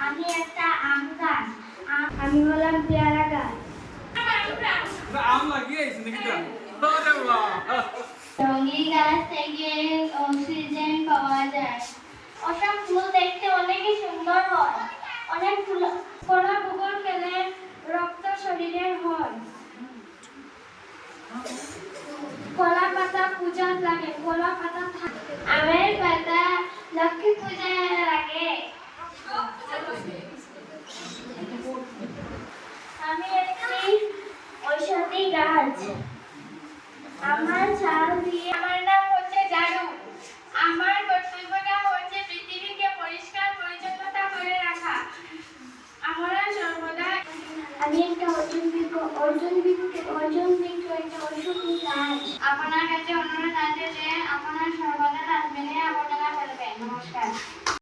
আমি একটা আম গাছ। আমি হলাম পেয়ারা গাছ। আম লাগিয়েছি নাকি রঙিন গাছ থেকে অক্সিজেন পাওয়া যায়। ওসব ফুল দেখতে অনেকই সুন্দর হয়। অনেক ফুল কলা গোবর খেলে রক্ত শরীরে হয়। কলা পাতা পূজার লাগে, কলা পাতা আমের পাতা লক্ষ্মী পূজায় লাগে। আমি একটি ঔষধি গাছ। আমার ছাল দিয়ে আমার নাম হচ্ছে জাদু। আমার কর্তব্যটা হচ্ছে পৃথিবীকে পরিষ্কার পরিচ্ছন্নতা করে রাখা। আমরা সর্বদা আমি একটা অর্জুন বৃক্ষ একটা ঔষধি গাছ। আপনার কাছে অনুরোধ আছে যে আপনার সর্বদা ডাস্টবিনে আবর্জনা ফেলবেন। নমস্কার।